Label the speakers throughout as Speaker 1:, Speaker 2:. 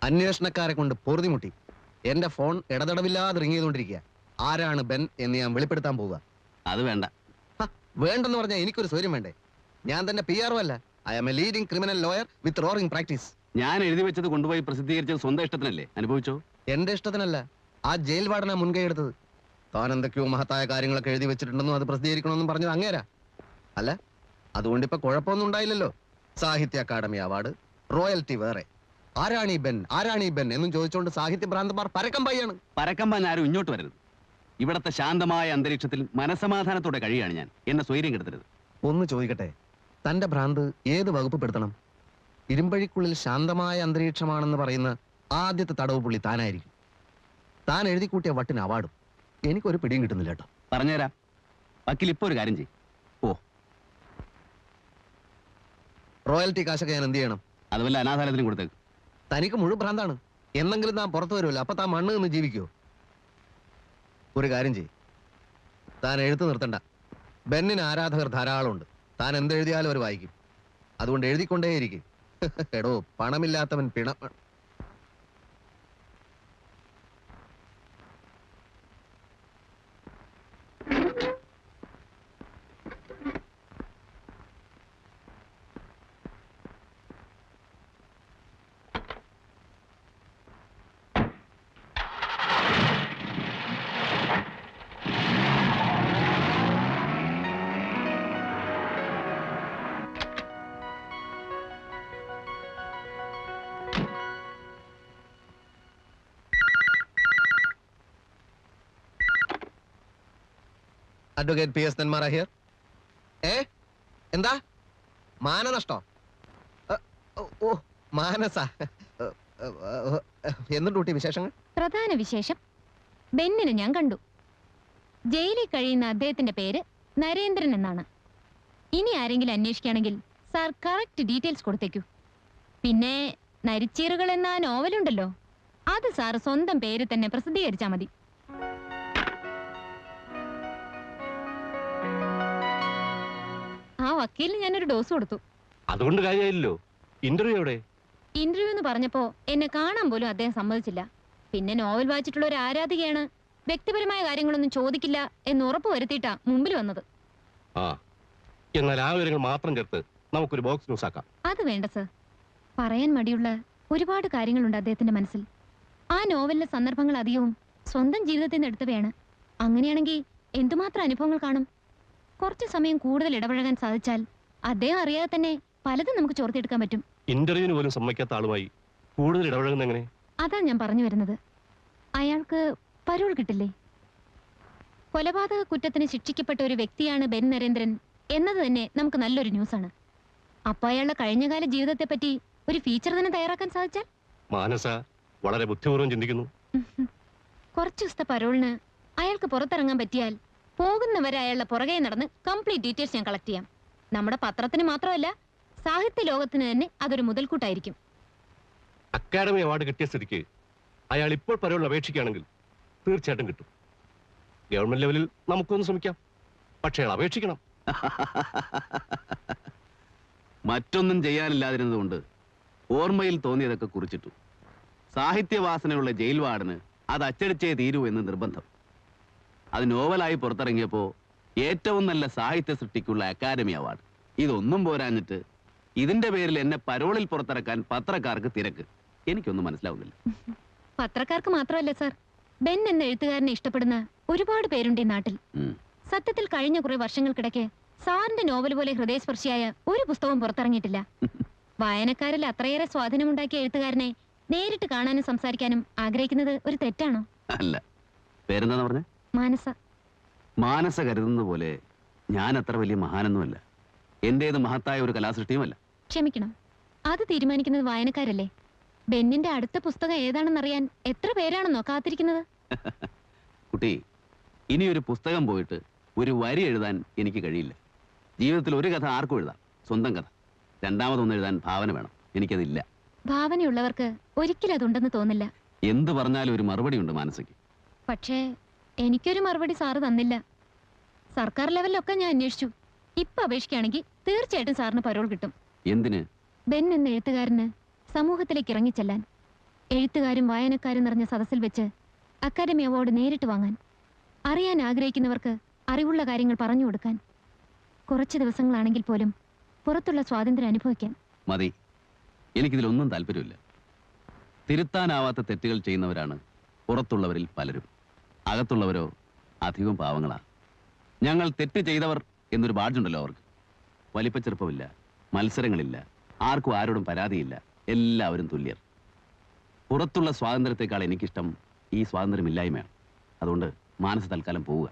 Speaker 1: അന്വേഷണക്കാരെ കൊണ്ട് പൊറുതിമുട്ടി. എന്റെ ഫോൺ ഇടതടവില്ലാതെ റിങ് ചെയ്തുകൊണ്ടിരിക്കുക. ആരാണ് ബെൻ എന്ന് ഞാൻ വെളിപ്പെടുത്താൻ പോവുക.
Speaker 2: അത് വേണ്ട.
Speaker 1: വേണ്ടെന്ന് പറഞ്ഞാൽ എനിക്കൊരു സൗകര്യം വേണ്ടേ? ഞാൻ തന്നെ PR അല്ല. I am a leading criminal lawyer with roaring practice.
Speaker 2: ഞാൻ എഴുതി വെച്ചത് കൊണ്ടുപോയി പ്രസിദ്ധീകരിച്ചത് സ്വന്തം ഇഷ്ടത്തിനല്ലേ? അനുഭവിച്ചോ?
Speaker 1: എന്റെ ഇഷ്ടത്തിനല്ല, ആ ജയിൽ വാർഡനാ മുൻകൈ എടുത്തത്. താൻ എന്തൊക്കെയോ മഹത്തായ കാര്യങ്ങളൊക്കെ എഴുതി വെച്ചിട്ടുണ്ടെന്നും അത് പ്രസിദ്ധീകരിക്കണമെന്നും പറഞ്ഞത് അങ്ങേരാ. അല്ല, അതുകൊണ്ടിപ്പോ കുഴപ്പമൊന്നും ഉണ്ടായില്ലല്ലോ. സാഹിത്യ അക്കാദമി അവാർഡ്, റോയൽറ്റി വേറെ. ആരാണീ ബെൻ എന്നും ചോദിച്ചുകൊണ്ട് സാഹിത്യ ഭ്രാന്തന്മാർ പരക്കം പായാണ്.
Speaker 2: പരക്കം പാൻ ആരും ഇങ്ങോട്ട് വരരുത്. ഇവിടത്തെ ശാന്തമായ അന്തരീക്ഷത്തിൽ മനസമാധാനത്തോടെ കഴിയാണ് ഞാൻ. എന്നെ സ്വൈര്യം കെടുത്തരുത്.
Speaker 1: ഒന്ന് ചോദിക്കട്ടെ, തന്റെ ഭ്രാന്ത് ഏത് വകുപ്പ് പെടുത്തണം? ഇരുമ്പഴിക്കുള്ളിൽ ശാന്തമായ അന്തരീക്ഷമാണെന്ന് പറയുന്ന ആദ്യത്തെ തടവ് പുള്ളി താനായിരിക്കും. താൻ എഴുതി കൂട്ടിയ വട്ടിന് അവാർഡും. എനിക്കൊരു പിടിയും കിട്ടുന്നില്ല കേട്ടോ.
Speaker 2: പറഞ്ഞുതരാം. വക്കീൽ ഇപ്പൊ ഒരു കാര്യം ചെയ്യും.
Speaker 1: റോയൽറ്റി കാശൊക്കെ ഞാൻ എന്ത് ചെയ്യണം?
Speaker 2: അത് വല്ല അനാഥാലയത്തിനും കൊടുത്തേക്ക്.
Speaker 1: തനിക്ക് മുഴുവൻ ഭ്രാന്താണ്. എന്നെങ്കിലും താൻ പുറത്തു വരുമല്ലോ, അപ്പൊ താൻ മണ്ണ് നിന്ന് ജീവിക്കുമോ? ഒരു കാര്യം ചെയ്യും, താൻ എഴുത്ത് നിർത്തണ്ട. ബെന്നിന് ആരാധകർ ധാരാളമുണ്ട്. താൻ എന്തെഴുതിയാലും അവർ വായിക്കും. അതുകൊണ്ട് എഴുതിക്കൊണ്ടേയിരിക്കും. എടോ, പണമില്ലാത്തവൻ പിണ. Advocate PS Nenmara here. എന്താ മാനനഷ്ടോ? ഓ, മാനസ. എന്തുണ്ട് കുട്ടി വിശേഷങ്ങൾ?
Speaker 3: പ്രധാന വിശേഷം, ബെന്നിനെ ഞാൻ കണ്ടു. ജയിലിൽ കഴിയുന്ന അദ്ദേഹത്തിന്റെ പേര് നരേന്ദ്രൻ എന്നാണ്. ഇനി ആരെങ്കിലും അന്വേഷിക്കുകയാണെങ്കിൽ സാർ കറക്റ്റ് ഡീറ്റെയിൽസ് കൊടുത്തേക്കൂ. പിന്നെ നരിച്ചീറുകൾ എന്ന നോവലുണ്ടല്ലോ, അത് സാർ സ്വന്തം പേര് തന്നെ പ്രസിദ്ധീകരിച്ചാൽ മതി. ആ വക്കീലിന് ഞാനൊരു ഡോസ് കൊടുത്തു.
Speaker 4: അതുകൊണ്ട് കാര്യമായില്ലോ. ഇന്റർവ്യൂ എവിടെ?
Speaker 3: ഇന്റർവ്യൂ എന്ന് പറഞ്ഞപ്പോ എന്നെ കാണാൻ പോലും അദ്ദേഹം സമ്മതിച്ചില്ല. പിന്നെ നോവൽ വായിച്ചിട്ടുള്ള ഒരു ആരാധികയാണ്, വ്യക്തിപരമായ കാര്യങ്ങളൊന്നും ചോദിക്കില്ല എന്ന് ഉറപ്പ് വരുത്തിയിട്ടാ മുമ്പിൽ വന്നത്.
Speaker 4: എന്നാൽ ആ വിവരങ്ങൾ മാത്രം ചേർത്ത് നമുക്കൊരു ബോക്സ് ന്യൂസ് ആക്കാം.
Speaker 3: അത് വേണ്ട സർ. പറയാൻ മടിയുള്ള ഒരുപാട് കാര്യങ്ങളുണ്ട് അദ്ദേഹത്തിന്റെ മനസ്സിൽ. ആ നോവലിലെ സന്ദർഭങ്ങൾ അധികവും സ്വന്തം ജീവിതത്തിൽ നിന്ന് എടുത്തവയാണ്. അങ്ങനെയാണെങ്കിൽ എന്തുമാത്രം അനുഭവങ്ങൾ കാണും. കുറച്ചു സമയം കൂടുതൽ ഇടപഴകാൻ സാധിച്ചാൽ അദ്ദേഹം അറിയാതെ തന്നെ പലതും നമുക്ക് ചോർത്തിയെടുക്കാൻ പറ്റും.
Speaker 4: ഇന്റർവ്യൂവിന് പോലും സമ്മതിക്കാത്ത ആളുമായി കൂടുതൽ ഇടപഴകുന്ന എങ്ങനെ?
Speaker 3: അതാ ഞാൻ പറഞ്ഞു വരുന്നത്. അയാൾക്ക് പരോൾ കിട്ടില്ലേ? കൊലപാതക കുറ്റത്തിന് ശിക്ഷിക്കപ്പെട്ട ഒരു വ്യക്തിയാണ് ബെൻ നരേന്ദ്രൻ എന്നത് തന്നെ നമുക്ക് നല്ലൊരു ന്യൂസാണ്. അപ്പൊ അയാളുടെ കഴിഞ്ഞകാല ജീവിതത്തെ പറ്റി ഒരു ഫീച്ചർ തന്നെ തയ്യാറാക്കാൻ സാധിച്ചാൽ?
Speaker 4: മാനസ വളരെ ബുദ്ധിപൂർവ്വം ചിന്തിക്കുന്നു.
Speaker 3: കുറച്ചു ദിവസത്തെ പരോളിന് അയാൾക്ക് പുറത്തിറങ്ങാൻ പറ്റിയാൽ പോകുന്നവരെ അയാളുടെ പുറകെ നടന്ന് കംപ്ലീറ്റ് ഡീറ്റെയിൽസ് ഞാൻ കളക്ട് ചെയ്യാം. നമ്മുടെ പത്രത്തിന് മാത്രമല്ല, സാഹിത്യ ലോകത്തിന് തന്നെ അതൊരു മുതൽക്കൂട്ടായിരിക്കും.
Speaker 4: അക്കാദമി അവാർഡ് കിട്ടിയ സ്ഥിതിക്ക് അയാൾ ഇപ്പോൾ പരോളിൽ അപേക്ഷിക്കുകയാണെങ്കിൽ തീർച്ചയായിട്ടും കിട്ടും. ഗവൺമെന്റ് ലെവലിൽ നമുക്കൊന്ന് ശ്രമിക്കാം. പക്ഷേ അയാൾ അപേക്ഷിക്കണം.
Speaker 2: മറ്റൊന്നും ചെയ്യാനില്ലാതിരുന്നതുകൊണ്ട് ഓർമ്മയിൽ തോന്നിയതൊക്കെ കുറിച്ചിട്ടു. സാഹിത്യവാസനയുള്ള ജയിൽ വാർഡന് അത് അച്ചടിച്ചേ തീരൂ എന്ന് നിർബന്ധം. അത് നോവലായി പുറത്തിറങ്ങിയപ്പോൾ ഏറ്റവും നല്ല സാഹിത്യ സൃഷ്ടിക്കുള്ള അക്കാദമി അവാർഡ്. ഇതൊന്നും പോരാഞ്ഞിട്ട് ഇതിന്റെ പേരിൽ എന്നെ പരോളിൽ പുറത്തിറക്കാൻ പത്രക്കാർക്ക് തിരക്ക്. എനിക്കൊന്നും മനസ്സിലാവുന്നില്ല.
Speaker 3: പത്രക്കാർക്ക് മാത്രമല്ല സർ, ബെൻ എന്ന എഴുത്തുകാരനെ ഇഷ്ടപ്പെടുന്ന ഒരുപാട് പേരുണ്ട് ഈ നാട്ടിൽ. സത്യത്തിൽ കഴിഞ്ഞ കുറെ വർഷങ്ങൾക്കിടയ്ക്ക് സാറിന്റെ നോവൽ പോലെ ഹൃദയസ്പർശിയായ ഒരു പുസ്തകവും പുറത്തിറങ്ങിയിട്ടില്ല. വായനക്കാരിൽ അത്രയേറെ സ്വാധീനമുണ്ടാക്കിയ എഴുത്തുകാരനെ നേരിട്ട് കാണാനും സംസാരിക്കാനും ആഗ്രഹിക്കുന്നത് ഒരു തെറ്റാണോ?
Speaker 2: അല്ല. പേരെന്താന്ന് പറഞ്ഞേ?
Speaker 3: മാനസ.
Speaker 2: മാനസ കരുതുന്നത് പോലെ ഞാൻ അത്ര വലിയ മഹാനൊന്നുമല്ല. എന്റേത് മഹത്തായ ഒരു കലാസൃഷ്ടിയുമല്ല.
Speaker 3: ക്ഷമിക്കണം, അത് തീരുമാനിക്കുന്നത് വായനക്കാരല്ലേ. ബെന്നിന്റെ അടുത്ത പുസ്തകം ഏതാണെന്നറിയാൻ എത്ര പേരാണെന്നോ കാത്തിരിക്കുന്നത്.
Speaker 2: കുട്ടി, ഇനിയൊരു പുസ്തകം പോയിട്ട് ഒരു വരി എഴുതാൻ എനിക്ക് കഴിയില്ല. ജീവിതത്തിൽ ഒരു കഥ ആർക്കും എഴുതാം, സ്വന്തം കഥ. രണ്ടാമതൊന്നും എഴുതാൻ ഭാവന വേണം. എനിക്കതില്ല.
Speaker 3: ഭാവനയുള്ളവർക്ക് ഒരിക്കലും അതുണ്ടെന്ന് തോന്നില്ല.
Speaker 2: എന്ത് പറഞ്ഞാലും ഒരു മറുപടി ഉണ്ട് മാനസയ്ക്ക്.
Speaker 3: പക്ഷേ എനിക്കൊരു മറുപടി സാറ് തന്നില്ല. സർക്കാർ ലെവലിലൊക്കെ ഞാൻ അന്വേഷിച്ചു. ഇപ്പൊ അപേക്ഷിക്കുകയാണെങ്കിൽ തീർച്ചയായിട്ടും സാറിന് പരോൾ കിട്ടും.
Speaker 2: എന്തിന്?
Speaker 3: ബെൻ എന്ന എഴുത്തുകാരന് സമൂഹത്തിലേക്ക് ഇറങ്ങിച്ചെല്ലാൻ. എഴുത്തുകാരും വായനക്കാരും നിറഞ്ഞ സദസ്സിൽ വെച്ച് അക്കാദമി അവാർഡ് നേരിട്ട് വാങ്ങാൻ, അറിയാൻ ആഗ്രഹിക്കുന്നവർക്ക് അറിവുള്ള കാര്യങ്ങൾ പറഞ്ഞു കൊടുക്കാൻ, കുറച്ച് ദിവസങ്ങളാണെങ്കിൽ പോലും പുറത്തുള്ള സ്വാതന്ത്ര്യം അനുഭവിക്കാൻ.
Speaker 2: മതി, എനിക്കിതിലൊന്നും താല്പര്യമില്ല. തിരുത്താനാവാത്ത തെറ്റുകൾ ചെയ്യുന്നവരാണ് പുറത്തുള്ളവരിൽ പലരും. അകത്തുള്ളവരോ അധികം പാവങ്ങളാ. ഞങ്ങൾ തെറ്റ് ചെയ്തവർ എന്നൊരു ബാഡ്ജുണ്ടല്ലോ അവർക്ക്. വലിപ്പച്ചെറുപ്പമില്ല, മത്സരങ്ങളില്ല, ആർക്കും ആരോടും പരാതിയില്ല, എല്ലാവരും തുല്യർ. പുറത്തുള്ള സ്വാതന്ത്ര്യത്തെക്കാൾ എനിക്കിഷ്ടം ഈ സ്വാതന്ത്ര്യമില്ലായ്മയാണ്. അതുകൊണ്ട് മാനസ തൽക്കാലം പോവുക.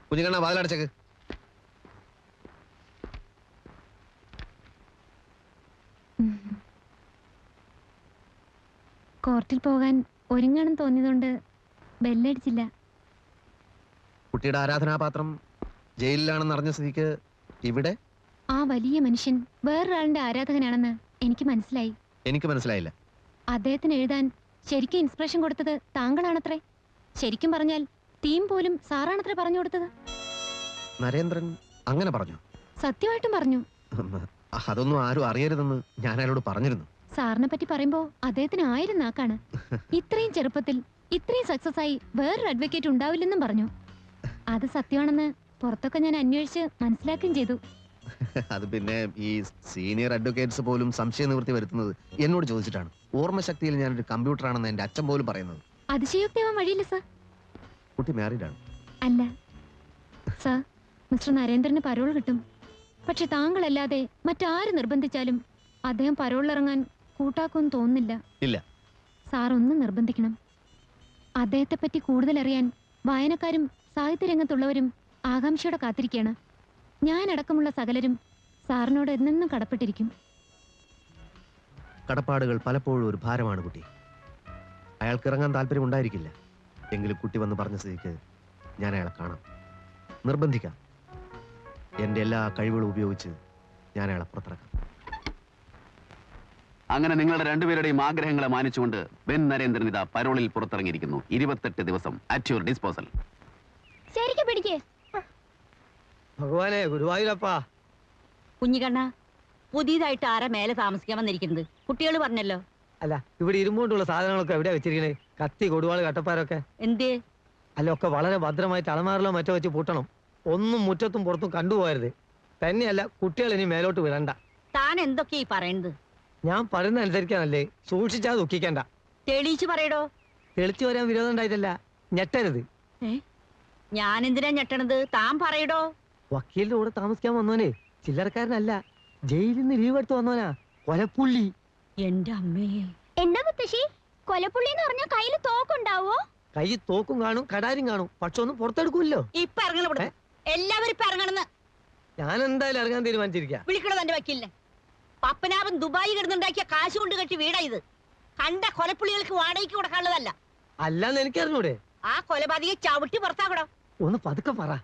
Speaker 1: കുഞ്ഞുകണ്ണ വാതിലടച്ചേക്ക്.
Speaker 3: കോർട്ടിൽ പോകാൻ ഒരുങ്ങണം തോന്നിയതുകൊണ്ട് ബെല്ലടിച്ചില്ല.
Speaker 1: കുട്ടിയുടെ ആരാധനാപാത്രം ജയിലിലാണെന്ന് അറിഞ്ഞ സ്ഥിതിക്ക് ഇവിടെ
Speaker 3: ആ വലിയ മനുഷ്യൻ വേറൊരാളിന്റെ ആരാധകനാണെന്ന് എനിക്ക് മനസ്സിലായി.
Speaker 1: എനിക്ക് മനസ്സിലായില്ല.
Speaker 3: അദ്ദേഹത്തിന് എഴുതാൻ ശരിക്കും ഇൻസ്പിറേഷൻ കൊടുത്തത് താങ്കളാണത്രേ. ശരിക്കും പറഞ്ഞാൽ തീം പോലും സാറാണത്രേ പറഞ്ഞു കൊടുത്തത്.
Speaker 1: നരേന്ദ്രൻ അങ്ങനെ പറഞ്ഞു?
Speaker 3: സത്യമായിട്ടും പറഞ്ഞു.
Speaker 1: അതൊന്നും ആരും അറിയരുതെന്ന് ഞാൻ അയാളോട് പറഞ്ഞിരുന്നു.
Speaker 3: സാറിനെ പറ്റി പറയുമ്പോ അദ്ദേഹത്തിന് 1000 നാക്കാണ്. ഇത്രയും ചെറുപ്പത്തിൽ ഇത്രയും സക്സസ് ആയി വേറൊരു അഡ്വക്കേറ്റ് ഉണ്ടാവില്ലെന്നും പറഞ്ഞു. അത് സത്യമാണെന്ന് പുറത്തൊക്കെ ഞാൻ അന്വേഷിച്ച് മനസ്സിലാക്കുകയും ചെയ്തു.
Speaker 1: അത് പിന്നെ ഈ സീനിയർ അഡ്വക്കേറ്റ്സ് പോലും സംശയ നിവൃത്തി വരുത്തുന്നത് എന്നോട് ചോദിച്ചിട്ടാണ്. ഓർമ്മശക്തിയിൽ ഞാനൊരു കമ്പ്യൂട്ടർ ആണെന്ന് എന്റെ അച്ഛൻ പോലും പറയുന്നത്.
Speaker 3: അതിശയോക്തിയാവാൻ വഴിയില്ല സർ.
Speaker 1: കുട്ടി മാരീഡ് ആണ്?
Speaker 3: അല്ല സർ, മിസ്റ്റർ നരേന്ദ്രന് പരോൾ കിട്ടും. പക്ഷെ താങ്കളല്ലാതെ മറ്റാര് നിർബന്ധിച്ചാലും അദ്ദേഹം പരോളിലിറങ്ങാൻ കൂട്ടാക്കുമെന്ന് തോന്നുന്നില്ല.
Speaker 1: ഇല്ല.
Speaker 3: സാർ ഒന്ന് നിർബന്ധിക്കണം. അദ്ദേഹത്തെ പറ്റി കൂടുതൽ അറിയാൻ വായനക്കാരും സാഹിത്യരംഗത്തുള്ളവരും ആകാംക്ഷയോടെ കാത്തിരിക്കുകയാണ്. ഞാനടക്കമുള്ള സകലരും സാറിനോട് എന്നെന്നും കടപ്പെട്ടിരിക്കും.
Speaker 1: കടപ്പാടുകൾ പലപ്പോഴും ഒരു ഭാരമാണ് കുട്ടി. അയാൾക്ക് ഇറങ്ങാൻ താല്പര്യം ഉണ്ടായിരിക്കില്ല. എങ്കിലും കുട്ടി വന്ന് പറഞ്ഞ സ്ഥിതിക്ക് ഞാൻ അയാളെ കാണാം, നിർബന്ധിക്കാം. എന്റെ എല്ലാ കഴിവുകളും ഉപയോഗിച്ച് ഞാൻ അയാളെ പുറത്തിറക്കാം.
Speaker 2: അങ്ങനെ നിങ്ങളുടെ രണ്ടുപേരുടെയും ആഗ്രഹങ്ങളെ മാനിച്ചുകൊണ്ട് ബെൻ നരേന്ദ്രൻ ഇതാ പരോളിൽ പുറത്തിറങ്ങിയിരിക്കുന്നു. 28 ദിവസം അറ്റ് യുവർ ഡിസ്പോസൽ.
Speaker 3: ശരിക്കും പിടിക്കേ.
Speaker 5: ഭഗവാനെ, ഗുരുവായൂരപ്പാ.
Speaker 6: കുഞ്ഞിക്കണ്ണ, പുതിയതായിട്ട് ആരാ മേലെ താമസിക്കാൻ വന്നിരിക്കുന്നത്? കുട്ടികൾ പറഞ്ഞല്ലോ.
Speaker 5: അല്ല, ഇവിടെ ഇരുമ്പോണ്ടുള്ള സാധനങ്ങളൊക്കെ എവിടെയാ വെച്ചിരിക്കണേ? കത്തി, കൊടുവാള്, കട്ടപ്പാരൊക്കെ
Speaker 6: എന്തേ?
Speaker 5: അല്ല, ഒക്കെ വളരെ ഭദ്രമായിട്ട് അലമാറിലോ മറ്റോ വെച്ച് പൂട്ടണം. ഒന്നും മുറ്റത്തും പുറത്തും കണ്ടുപോകരുത്. തന്നെയല്ല, കുട്ടികൾ ഇനി മേലോട്ട് വിടണ്ട.
Speaker 6: താൻ എന്തൊക്കെയാ ഈ പറയുന്നത്?
Speaker 5: ഞാൻ പറയുന്ന അനുസരിക്കാനല്ലേ, സൂക്ഷിച്ചാ ദുഃഖിക്കണ്ട.
Speaker 6: തെളിയിച്ചു പറയടോ.
Speaker 5: തെളിച്ചു വരാൻ വിരോധം ഉണ്ടായിട്ടല്ല, ഞെട്ടരുത്.
Speaker 6: ഞാൻ എന്തിനാ ഞെട്ടണത്? താൻ പറയടോ.
Speaker 5: വക്കീലിന്റെ കൂടെ താമസിക്കാൻ വന്നോനെ ചില്ലറക്കാരനല്ല, ജയിലിൽ നിന്ന് ലീവ് എടുത്ത് വന്നോനാ. കൊലപ്പുള്ളി.
Speaker 6: എന്റെ അമ്മേ.
Speaker 3: എന്താ മുത്തശ്ശി, കൊലപ്പുള്ളി എന്ന് പറഞ്ഞാൽ കയ്യിൽ തോക്കുണ്ടാവോ?
Speaker 5: കൈ തോക്കും കാണും, കടാരും കാണും, പക്ഷെ ഒന്നും പുറത്തെടുക്കൂല്ലോ.
Speaker 6: ഇപ്പൊ ഇറങ്ങണം ഇവിടെ. എല്ലാവരും ഇപ്പൊ ഇറങ്ങണെന്ന്.
Speaker 5: ഞാൻ എന്തായാലും ഇറങ്ങാൻ തീരുമാനിച്ചിരിക്കാം.
Speaker 6: വിളിക്കണോ തന്റെ വക്കീലിനെ? പപ്പനാഭൻ ദുബായി കിടന്നുണ്ടാക്കിയ കാശ് കൊണ്ട് കെട്ടി വീടാ ഇത്. കണ്ട കൊലപ്പുള്ളികൾക്ക് വാടകയ്ക്ക് കൊടുക്കാനുള്ളതല്ല.
Speaker 5: അല്ലാന്ന് എനിക്കറിഞ്ഞൂടെ?
Speaker 6: ആ കൊലപാതകയെ ചവിട്ടി പുറത്താക്കടോ.
Speaker 5: ഒന്ന് പതുക്കെ പറ.